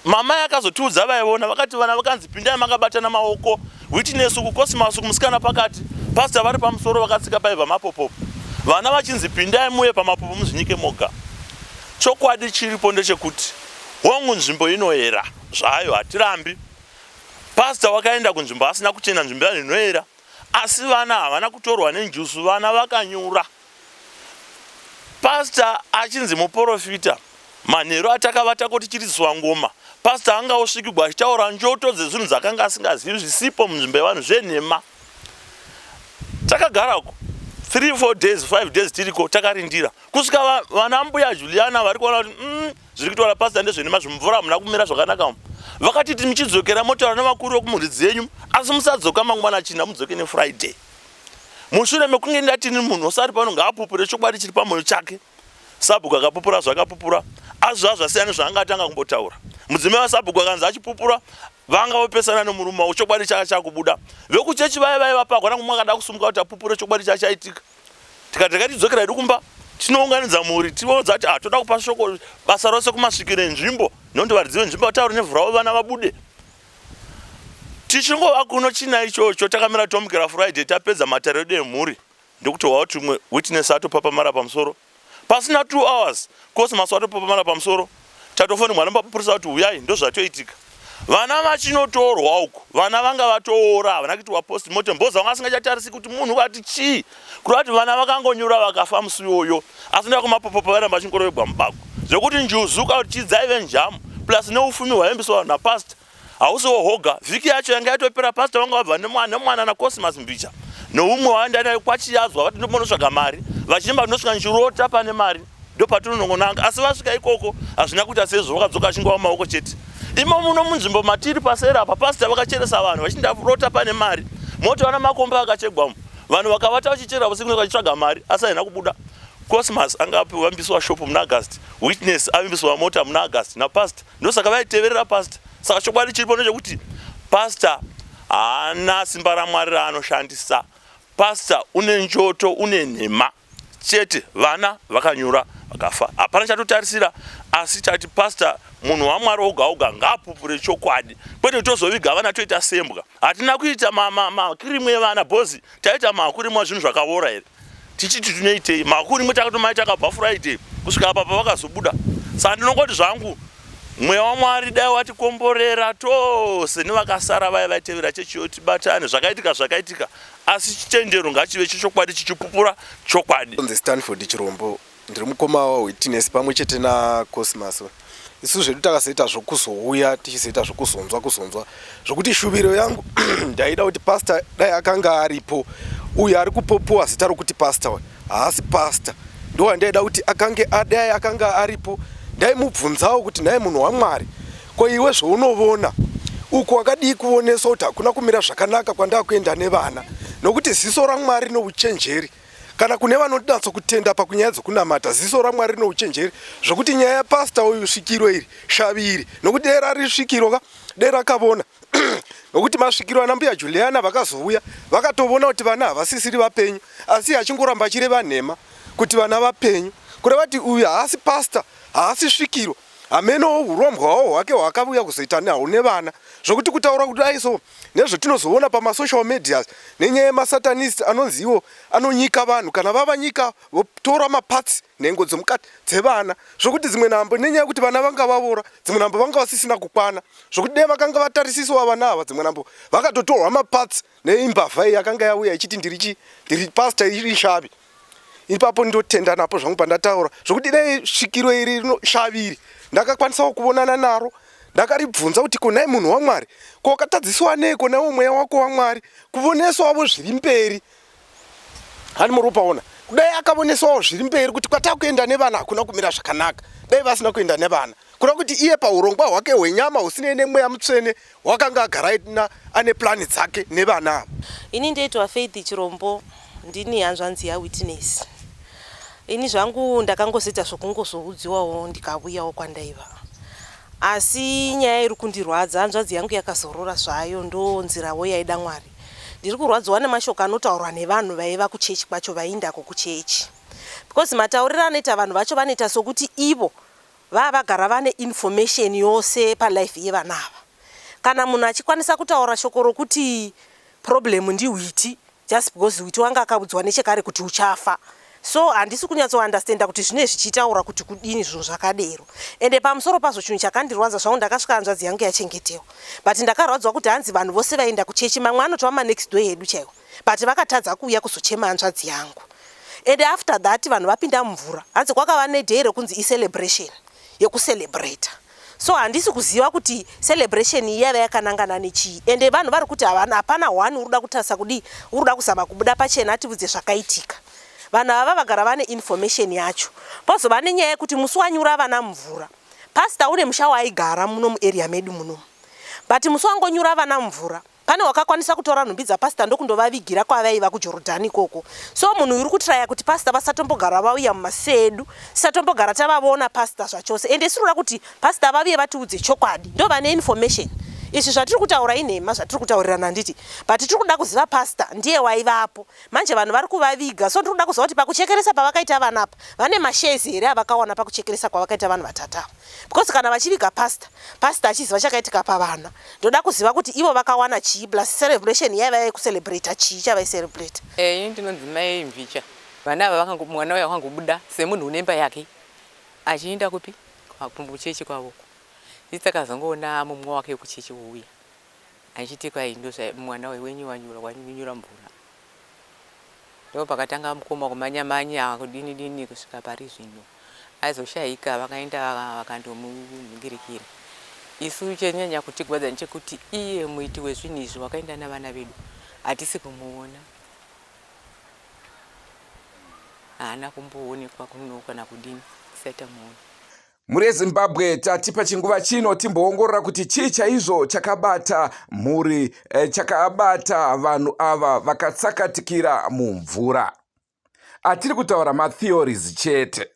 mama yakazotiudza vaiona vakati vana vakanzi pindai makabatana maoko witness uku cosmas kumusikana pakati pasta vari pamusoro vakatsika paibva mapopopo vana vachinzi pindai muye pamapopo muzvinyike moga chokwadi chiripo ndechekuti hongu nzvimbo inoyera zvayo hatirambi pasta wakaenda kunzvimbo asina kuchena nzvimbo yanhu inoyera asi vana havana kutorwa nenjusu vana vakanyura pasta achinzi muprofita manhero atakavata kuti tichiriswa ngoma pasta anga osvikigwa achitaura njoto dzezvinhu dzakanga asingazivi zvisipo munzvimbo yevanhu zvenhema takagarako 3-4 days 5 days tiriko takarindira kusvika vana mbuya Juliana vari kuona kuti zviri kutora pasta ndezvenhema zvimvura hamuna kumira zvakanaka vakatiti muchidzokera motaura nevakuru vekumhuri dzenyu asi musadzoka mangwana china mudzoke neFriday mushure mekunge ndatini munhu osari pano ngaapupure chokwadi chiri pamwoyo chake sabhuku akapupura zvakapupura asi zvasiyana zvaanga atanga kumbotaura mudzimai wasabhuku akanzi achipupura vanga vopesana nemurume wavo chokwadi chake chakubuda vekuchechi vaiva pagwa nangu mwakada kusumuka kuti apupure chokwadi chachaitika tikati tidzokera hedu kumba tinounganidza mhuri tivodza kuti toda kupa shoko basa rose kumasvikiro enzvimbo nokuti varidzi venzvimbo vataure nevhuravo vana vabude tichingova kuno china ichocho takamira tomukira Friday tapedza mataredo emhuri ndokuti wauti umwe witness atopapamara pamusoro pasina 2 hours cosmas atopapamara pamusoro tatofonirwa namapurisa kuti uyai ndozvatoitika vana vachinotorwa uko vana vanga vatoora havana kuitwa postmortem bhoza vanga asingachatarisi kuti munhu vati chii kuri vati vana vakangonyura vakafa musi iyoyo asi ndakumapopopo vairamba vachingoroyegwa mubako zvekuti njuzu kuti chidzaive njamu plus neufumi hwaimbiswa napasta hausiwo hoga. Vhiki yacho yanga yatopera pastor vanga vabva nemwana naCosmas Mbicha noumwe waenda naye kwachiyadzwa vati ndomonosvaga mari vachimba ndinosvika nchirota pane mari ndopatinonongonanga asi vasvika ikoko hazvina kuita sezvo vakadzoka chingwa maoko chete. Imo muno munzvimbo matiri pasera apa pastor vakacheresa vanhu vachinda rota pane mari motoona makomba akachegwamo vanhu vakavata vachichera usiku vachitsvaga mari asi haina kubuda. Cosmas anga apivambiswa shopu muna August, Witness avimbiswa mota muna August napastor ndosaka vaiteverera pastor. Saka chokwadi chiripo ndechekuti pastor haana simba raMwari raanoshandisa. Pastor une njoto, une nhema chete, vana vakanyura vakafa. Hapana chatotarisira asi chati pastor munhu waMwari oga ngaapupure chokwadi kwete tozoviga vana toita sembwa. Hatina kuita makirimu evana bhozi taita makurimu zvinhu zvakaora here tichiti tunoitei makurimu takatomaita takabvafura itei kusvika apa pavakazobuda. Saka ndinongoti zvangu mweya waMwari dai watikomborera tose nevakasara vaya vaitevera chechi yotibatane zvakaitika asi chitendero ngachive chechokwadi chichipupura chokwadi. On the Stanford Chirombo ndiri mukoma waWitness pamwe chete naCosmas. Isu zvedu takazoita zvokuzouya tichizoita zvokuzonzwa zvokuti shuviro yangu ndaida kuti pastor dai akanga aripo uyu ari kupopowa zita rokuti pastor haasi pastor ndo wandaida kuti dai akanga aripo ndaimubvunzawo kuti naye munhu waMwari ko iwe zvounovona uku wakadii kuoneswa kuti hakuna kumira zvakanaka kwandakuenda nevana nokuti ziso raMwari nouchenjeri kana kune vanonatso kutenda pakunyaya dzokunamata ziso raMwari nouchenjeri zvokuti nyaya yapastor uyu svikiro iri shaviri nokuti dera risvikiro dera akavona nokuti masvikiro ana mbuya Juliana vakazouya vakatovona kuti vana havasisiri vapenyu asi achingoramba chireva nhema kuti vana vapenyu kureva kuti uyu haasi pastor haasi svikiro ameno urombo hwawo hwake hwakavuya kuzoita nahwo nevana zvokuti kutaura kuti aiso nezvetinozoona pamasocial medias nenyaya yemasatanist anonziwo anonyika vanhu kana vava nyika votora mapatsi nhengo dzomukati dzevana zvokuti dzimwe nambo nenyaya yekuti vana vanga vavora dzimwe nambo vanga vasisina kukwana zvokuti dai vakanga vatarisisiwa vana ava dzimwe nambo vakatotorwa mapatsi neimbavha yakanga yauya ichiti ndiri pastor iri shavi. Ipapo ndotenda napo zvangu pandataura zvokuti dai svikiro iri shaviri ndakakwanisawo kuonana naro ndakaribvunza kuti konai munhu waMwari ko wakatadziswa neiko nawo mweya wako waMwari kuvoneswawo zviri mberi hani muropaona kudai akavoneswawo zviri mberi kuti kwatakuenda nevana hakuna kumira zvakanaka dai vasina kuenda nevana kura kuti iye paurongwa hwake hwenyama husinei nemweya mutsvene wakanga agara ane plani dzake nevana ava. Ini ndeitwa Faith Chirombo ndini hanzvanzi yaWitness. Ini zvangu ndakangozoita zvokungozoudziwawo ndikauyawo kwandaiva asi nyaya iri kundirwadza hanzvadzi yangu yakazorora zvayo ndonzirawo yaida Mwari. Ndiri kurwadziwa nemashoko anotaurwa nevanhu vaiva kuchechi kwacho vaindako kuchechi because matauriro anoita vanhu vacho vanoita sokuti ivo vagara vane information yose palife yevana ava. Kana munhu achikwanisa kutaura shoko rokuti problem ndihwiti just because hwiti wanga akabudzwa nechekare kuti uchafa. So handisi kunyatso understanda kuti zvine zvichitaura kuti kudini zvinhu zvakadero. Ende pamusoro pazvo chinhu chakandirwadza zvangu ndakasvika hanzvadzi yangu yachengetewa. But ndakarwadzwa kuti hanzi vanhu vose vaenda kuchechi mamwe anotova next door yedu chaiwo. But vakatadza kuuya kuzochema hanzvadzi yangu. And after that vanhu vapinda mumvura. Hanzi kwakava nedhei rekunzi icelebration yekucelebrate. So handisi kuziva kuti celebration yava yakanangana nechii. Ende vanhu vari kuti hapana one uruda kutarisa kudi uruda kuzama kubuda pachena atibvunze zvakaitika. Vanhu ava vagara vane information yacho. Pozova nenyaya yekuti musi wanyura vana mvura. Pastor une musha waigara muno muarea medu muno. But musi wangonyura vana mvura. Pane wakakwanisa kutora nhumbi dzapastor ndokundovavigira kwavaiva kuJorodhani ikoko. So munhu uri kutraya kuti pastor vasatombogara vauya mumasedu, satombogara tavavona pastor zvachose. Ende sirura kuti pastor vaviye vatiudze chokwadi. Ndo vane information. Izvi zvatiri kutaura inhema zvatiri kutaurirana nditi. But tiri kuda kuziva pastor ndiye waivapo. Manje vanhu vari kuvaviga. So tiri kuda kuziva kuti pakuchekeresa pavakaita vana apa vane mashezi here avakawana pakuchekeresa kwavakaita vanhu vatatu. Because kana vachiviga pastor achiziva chakaitika pavana. Ndoda kuziva kuti ivo vakawana chii plus celebration yaiva yekucelebrate chii chavaicelebrate. Ini ndinonzi Mai Mbicha. Vana ava mwana wavo wakangobuda semunhu unemba yake achienda kupi kuchechi kwavo. Nditakazongoona mumwe wake wekuchechi uuya achiti kwai ndozva mwana wenyu wanyura mvura. Ndo pakatanga mukoma kumanya kudini kusvika pari zvino aizoshayika vakaenda vakandomugirikira isu chenyanya kutigwadza nchekuti iye muiti wezvinhu izvi wakaenda navana vedu hatisi kumuona, haana kumboonekwa kuno kana kudini kusati tamuona. Muri Zimbabwe tati pachinguva chino timboongorora kuti chii chaizvo chakabata mhuri chakabata vanhu ava vakatsakatikira mumvura. Hatiri kutaura matheories chete,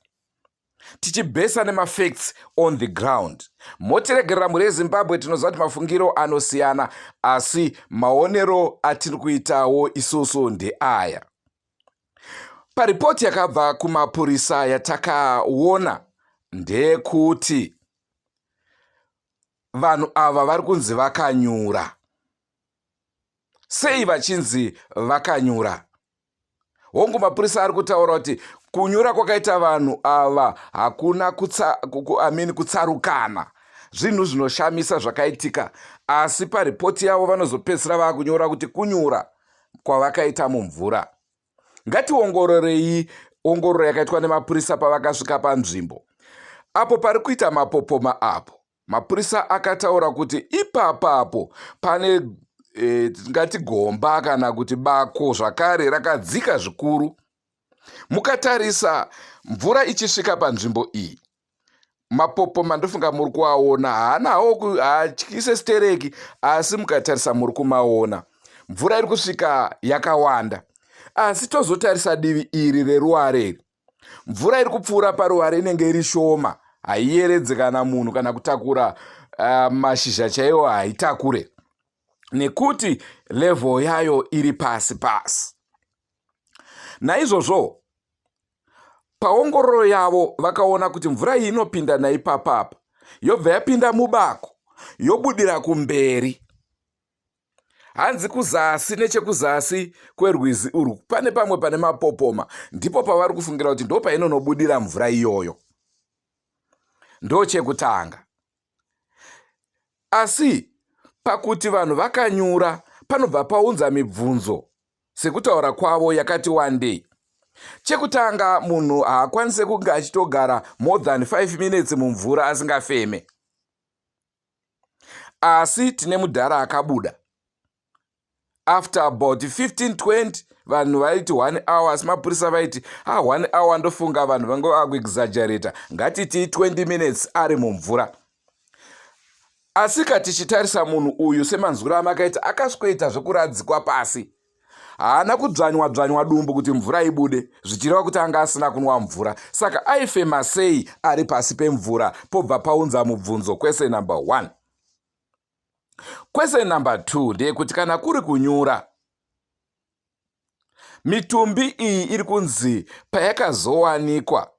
tichibhesa nemafacts on the ground. Motiregerera mhuri yeZimbabwe tinoziva kuti mafungiro anosiyana, asi maonero atiri kuitawo isusu ndeaya. Paripoti yakabva kumapurisa yatakaona ndekuti vanhu ava vari kunzi vakanyura. Sei vachinzi vakanyura? Hongu mapurisa ari kutaura kuti kunyura kwakaita vanhu ava hakuna kutsarukana, zvinhu zvinoshamisa zvakaitika, asi paripoti yavo vanozopedzisira vakunyora kuti kunyura kwavakaita mumvura. Ngationgororei ongororo yakaitwa nemapurisa pavakasvika panzvimbo apo pari kuita mapopoma apo. Mapurisa akataura kuti ipapapo pane tingati gomba kana kuti bako zvakare rakadzika zvikuru. Mukatarisa mvura ichisvika panzvimbo iyi, mapopoma ndofunga muri kuaona, haatyise stereki, asi mukatarisa muri kumaona. Mvura iri kusvika yakawanda, asi tozotarisa divi iri reruware, mvura iri kupfuura paruware inenge iri shoma, haiyeredze kana munhu kana kutakura mashizha chaiwo haitakure, nekuti level yayo iri pasi pasi. Naizvozvo paongororo yavo vakaona kuti mvura iyi inopinda naipapapa, yobva yapinda mubako, yobudira kumberi. Hanzi kuzasi, nechekuzasi kwerwizi urwu pane pamwe pane mapopoma, ndipo pavari kufungira kuti ndo painonobudira mvura iyoyo. Ndo chekutanga. Asi pakuti vanhu vakanyura panobva paunza mibvunzo sekutaura kwavo yakati wandei. Chekutanga, munhu haakwanise kunge achitogara more than 5 minutes mumvura asingafeme. Asi tine mudhara akabuda. After about 15-20 vanhu vaiti 1 hour, asi mapurisa vaiti 1 hour ndofunga vanhu vange vakuexaggerata, ngatiti 20 minutes ari mumvura. Asi katichitarisa munhu uyu semanzwiro amakaita akasweta zvekuradzikwa pasi, haana kudzvanywa dumbu kuti mvura ibude, zvichireva kuti anga asina kunwa mvura. Saka aifema sei ari pasi pemvura? Pobva paunza mubvunzo. Question number 1. Question number 2 ndeyekuti kana kuri kunyura, mitumbi iyi iri kunzi payakazowanikwa,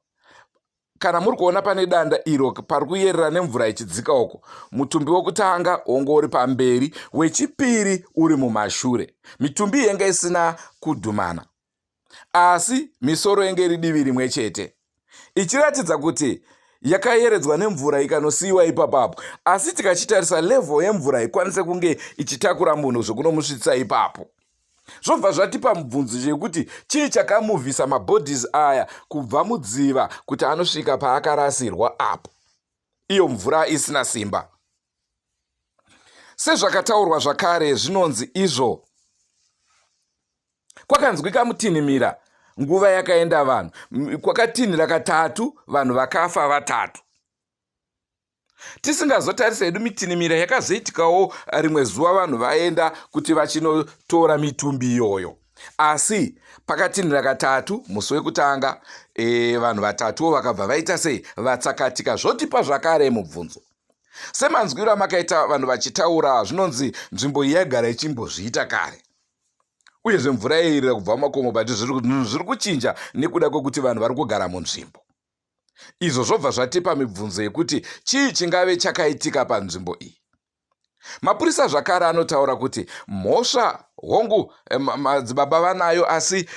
kana muri kuona pane danda iro pari kuyerera nemvura ichidzika uko, mutumbi wokutanga wonge uri pamberi, wechipiri uri mumashure. Mitumbi yenge isina kudhumana, asi misoro yenge iri divi rimwe chete, ichiratidza kuti yakayeredzwa nemvura ikanosiyiwa ipapapo. Asi tikachitarisa level yemvura ikwanise kunge ichitakura munhu zvokunomusvitsa ipapo. Zvobva zvatipa mubvunzo chekuti chii chakamuvhisa mabodies aya kubva mudziva kuti anosvika paakarasirwa apo, iyo mvura isina simba. Sezvakataurwa zvakare, zvinonzi izvo kwakanzwika mutinhimira nguva yakaenda vanhu, kwakatinhira katatu, vanhu vakafa 3. Tisingazotarisa hedu mitinhimira yakazoitikawo rimwe zuva vanhu vaenda kuti vachinotora mitumbi iyoyo, asi pakatinhira katatu musi wekutanga vanhu 3 vakabva vaita sei, vatsakatika. Zvotipa zvakare mubvunzo. Semanzwiro amakaita vanhu vachitaura, zvinonzi nzvimbo iyi yagara ichimbozviita kare, uyezve mvura yeirira kubva mumakomo, but zviri kuchinja nekuda kwekuti vanhu vari kugara munzvimbo. Izvo zvobva zvatipa mibvunzo yekuti chii chingave chakaitika panzvimbo iyi. Mapurisa zvakare anotaura kuti mhosva, hongu madzibaba vanayo, asi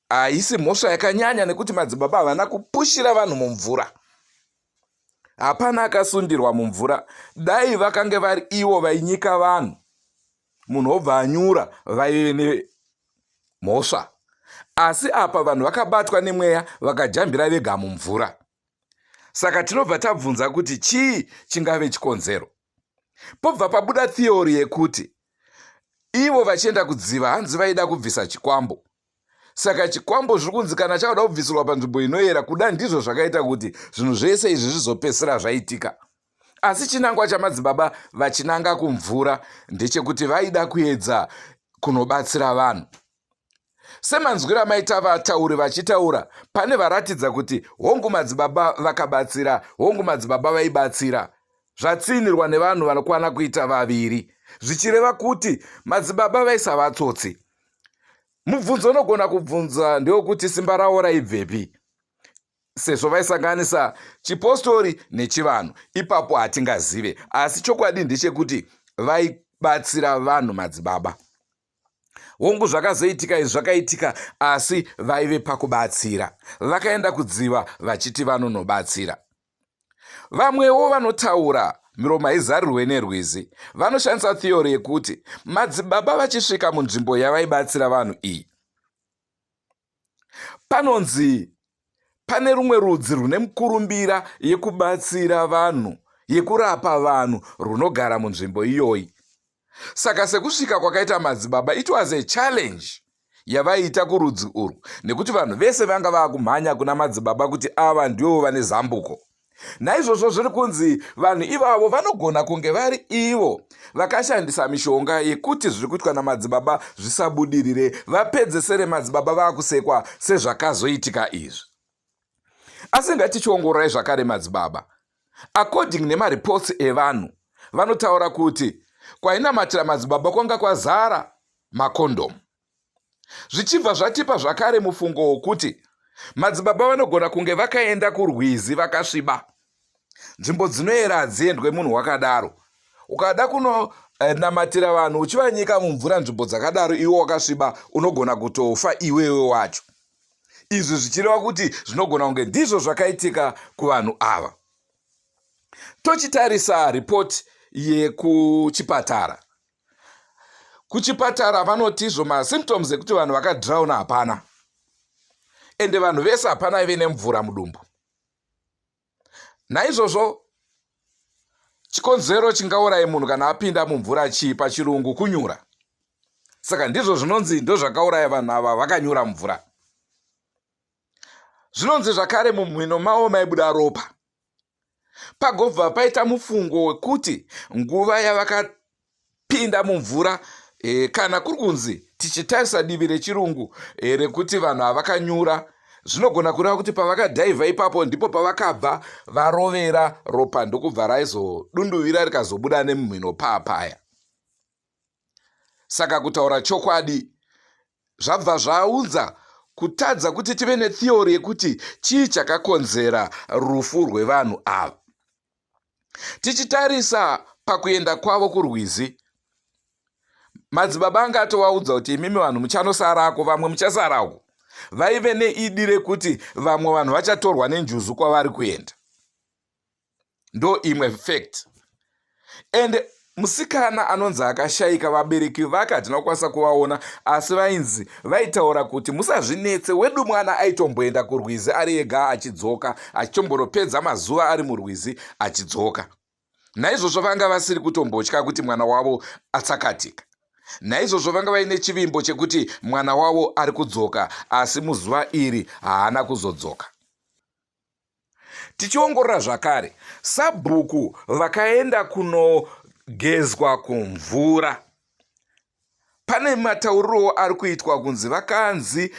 haisi mhosva yakanyanya nekuti madzibaba havana kupushira vanhu mumvura. Hapana akasundirwa mumvura. Dai vakange vari ivo vainyika vanhu, munhu obva anyura, vaive nemhosva. Asi apa vanhu vakabatwa nemweya vakajambira vega mumvura. Saka tinobva tabvunza kuti chii chingave chikonzero. Pobva pabuda theory yekuti ivo vachienda kudziva hanzi vaida kubvisa chikwambo. Saka chikwambo zviri kunzi kana chauda kubvisirwa panzvimbo inoyera, kuda ndizvo zvakaita kuti zvinhu zvese izvi zvizopedzisira zvaitika. Asi chinangwa chamadzibaba vachinanga kumvura ndechekuti vaida kuedza kunobatsira vanhu. Semanzwira maita vatauri vachitaura, pane varatidza kuti hongu madzibaba vakabatsira, hongu madzibaba vaibatsira. Zvatsinirwa nevanhu vanokwana kuita vaviri, zvichireva kuti madzibaba vaisa vatsotsi. Mubvunzo unogona kubvunza ndewekuti simba ravo raibvepi, sezvo vaisanganisa chipostori nechivanhu. Ipapo hatingazive, asi chokwadi ndechekuti vaibatsira vanhu madzibaba. Hongu zvakazoitika izvi zvakaitika, asi vaive pakubatsira. Vakaenda kudziva vachiti vanonobatsira. Vamwewo vanotaura miromo haizarirwe nerwizi vanoshandisa theory yekuti madzibaba vachisvika munzvimbo yavaibatsira vanhu iyi, panonzi pane rumwe rudzi rune mukurumbira yekubatsira vanhu, yekurapa vanhu runogara munzvimbo iyoyi. Saka sekusvika kwakaita madzibaba, it was a challenge yavaiita kurudzi urwu, nekuti vanhu vese vanga vakumhanya kuna madzibaba kuti ava ndivo vane zambuko. Naizvozvo zviri kunzi vanhu ivavo vanogona kunge vari ivo vakashandisa mishonga yekuti zviri kuitwa namadzibaba zvisabudirire, vapedzesere madzibaba vakusekwa sezvakazoitika izvi. Asi ngatichiongororai zvakare madzibaba. According nemareports evanhu, vanotaura kuti kwainamatira madzibaba kwanga kwazara makondomu. Zvichibva zvatipa zvakare mufungo wokuti madzibaba vanogona kunge vakaenda kurwizi vakasviba. Nzvimbo dzinoyera hadziendwe munhu wakadaro. Ukada kunonamatira vanhu uchivanyika mumvura nzvimbo dzakadaro iwe wakasviba, unogona kutofa iwewe wacho. Izvi zvichireva kuti zvinogona kunge ndizvo zvakaitika kuvanhu ava. Tochitarisa ripoti yekuchipatara. Kuchipatara vanotizvo masymptoms ekuti vanhu vakadhirauna hapana. Ende vanhu vese hapana ive nemvura mudumbu. Naizvozvo chikonzero chingaurai munhu kana apinda mumvura chii pachirungu? Kunyura. Saka ndizvo zvinonzi ndozvakauraya vanhu ava, vakanyura mvura. Zvinonzi zvakare mumhino mavo maibuda ropa. Pagobva paita mufungo wekuti nguva yavakapinda mumvura, kana kuri kunzi tichitarisa divi rechirungu rekuti vanhu havakanyura, zvinogona kureva kuti pavakadhaivha ipapo ndipo pavakabva varovera ropa ndokubva raizodunduvira rikazobuda nemumhino papaya. Saka kutaura chokwadi, zvabva zvaunza kutadza kuti tive netheory yekuti chii chakakonzera rufu rwevanhu ava. Tichitarisa pakuenda kwavo kurwizi, madzibaba anga atovaudza kuti imimi vanhu muchanosarako, vamwe muchasarako. Vaive neidi rekuti vamwe vanhu vachatorwa nenjuzu kwavari kuenda. Ndo imwe fact. And musikana anonzi akashaika, vabereki vake hatina kukwanisa kuvaona, asi vainzi vaitaura kuti musazvinetse, wedu mwana aitomboenda kurwizi ari ega achidzoka, achitomboropedza mazuva ari murwizi achidzoka. Naizvozvo vanga vasiri kutombotya kuti mwana wavo atsakatika. Naizvozvo vanga vaine chivimbo chekuti mwana wavo ari kudzoka, asi muzuva iri haana kuzodzoka. Tichiongorora zvakare, sabhuku vakaenda kunogezwa kumvura, pane matauriro ari kuitwa kunzi vakanzi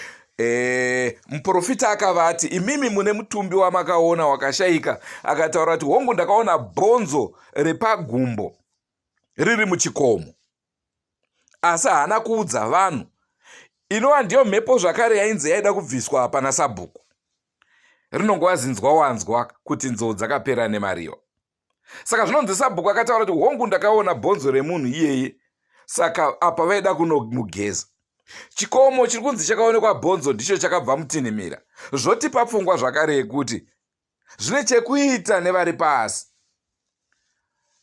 muprofita akavati imimi mune mutumbi wamakaona wakashaika, akataura kuti hongu ndakaona bhonzo repagumbo riri muchikomo. Asi haana kuudza vanhu. Inova ndiyo mhepo zvakare yainzi yaida kubviswa apa nasabhuku. Rinongovazinzwa wanzwa kuti nzou dzakapera nemariwa. Saka zvinonzi sabhuku akataura kuti hongu ndakaona bhonzo remunhu iyeye, saka apa vaida kunomugeza. Chikomo chiri kunzi chakaonekwa bhonzo ndicho chakabva mutinhimira. Zvotipa pfungwa zvakare yekuti zvine chekuita nevari pasi.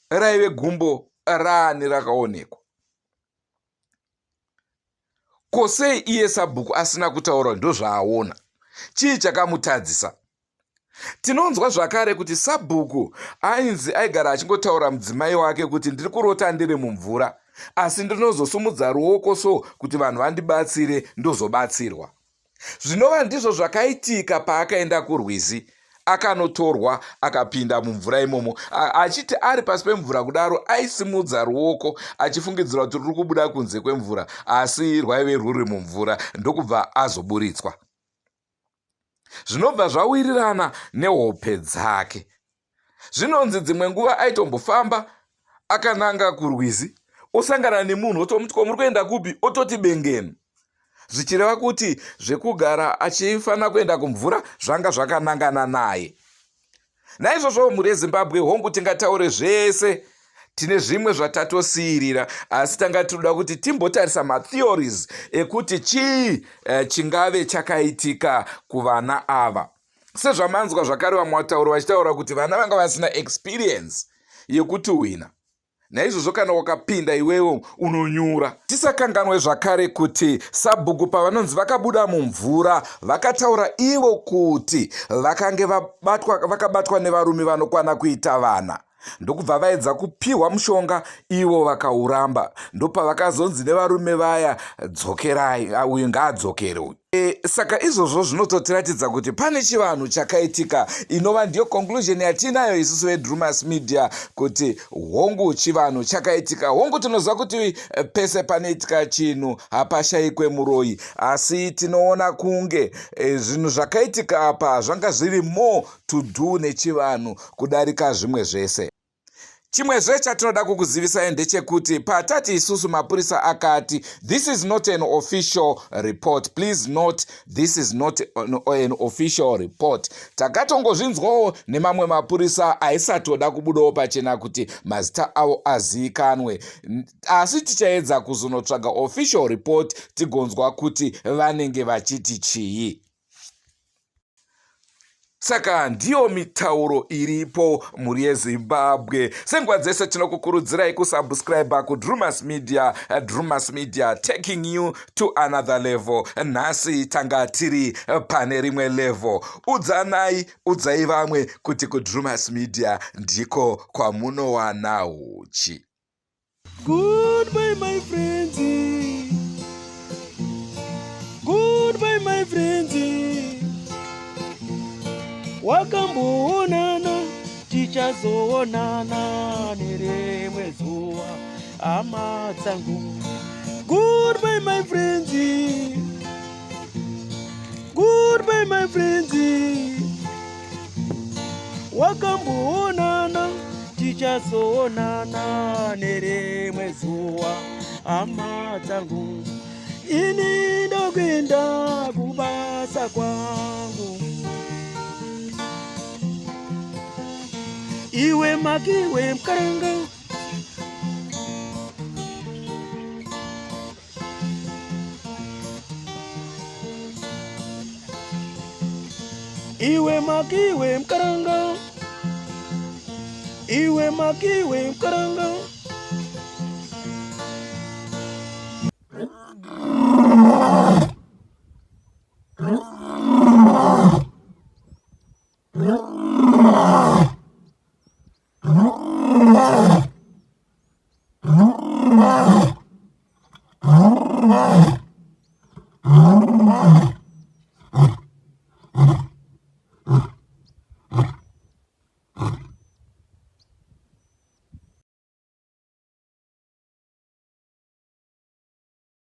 Raive gumbo raani rakaonekwa. Kosei iye sabhuku asina kutaura ndozvaaona? Chii chakamutadzisa? Tinonzwa zvakare kuti Sabhuku ainzi aigara achingotaura mudzimai wake kuti ndiri kurota ndiri mumvura, asi ndinozosumudza ruoko so kuti vanhu vandibatsire ndozobatsirwa. Zvinova ndizvo zvakaitika paakaenda kurwizi, akanotorwa akapinda mumvura imomo. Achiti ari pasi pemvura kudaro aisimudza ruoko achifungidzira kuti ruri kubuda kunze kwemvura, asi rwaive ruri mumvura, ndokubva azoburitswa. Zvinobva zvawirirana nehope dzake. Zvinonzi dzimwe nguva aitombofamba akananga kurwizi, osangana nemunhu otomuti muri kuenda kupi, ototi bengeni. Zvichireva kuti zvekugara achifana kuenda kumvura zvanga zvakanangana naye. Naizvozvo mhuri yeZimbabwe, hongu tingataure zvese, tine zvimwe zvatatosiyirira, asi tanga tinoda kuti timbotarisa matheories ekuti chii chingave chakaitika kuvana ava. Sezvamanzwa zvakare vamwe vatauri vachitaura kuti vana vanga vasina experience yekuti wina. Naizvozvo kana wakapinda iwewo unonyura. Tisakanganwe zvakare kuti Sabhuku pavanonzi vakabuda mumvura vakataura ivo kuti vakange vakabatwa nevarume vanokwana kuita vana. Ndokubva vaedza kupiwa mushonga ivo vakauramba. Ndopavakazonzi nevarume vaya, dzokerai, uyu ngaadzokere uyu. Saka izvozvo zvinototiratidza kuti pane chivanhu chakaitika, inova ndiyo conclusion yatinayo isusu veDrumas Media, kuti hongu chivanhu chakaitika. Hongu tinoziva kuti pese panoitika chinhu hapashayikwe muroyi, asi tinoona kunge zvinhu zvakaitika apa zvanga zviri more to do nechivanhu kudarika zvimwe zvese. Chimwezve chatinoda kukuzivisai ndechekuti patati isusu mapurisa akati this is not an official report. Please note, this is not an official report. Takatongozvinzwawo nemamwe mapurisa aisatoda kubudawo pachena kuti mazita avo azivikanwe, asi tichaedza kuzonotsvaga official report tigonzwa kuti vanenge vachiti chii. Saka ndiyo mitauro iripo mhuri yeZimbabwe. Senguva dzese tinokukurudzirai kusubscribe kuDrumas Media. Drumas Media taking you to another level. Nhasi tanga tiri pane rimwe level. Udzai vamwe kuti kuDrumas Media ndiko kwamunowana uchi. Goodbye my friends. Goodbye my friends. Wakamboonana tichazoonana nerimwe zuva, hama dzangu. Goodbye my friends. Goodbye my friends. Wakamboonana tichazoonana nerimwe zuva, hama dzangu. Ini ndokwenda kubasa kwangu. Iwe makiwe mkaranga. Iwe makiwe mkaranga. Iwe makiwe mkaranga. Oh,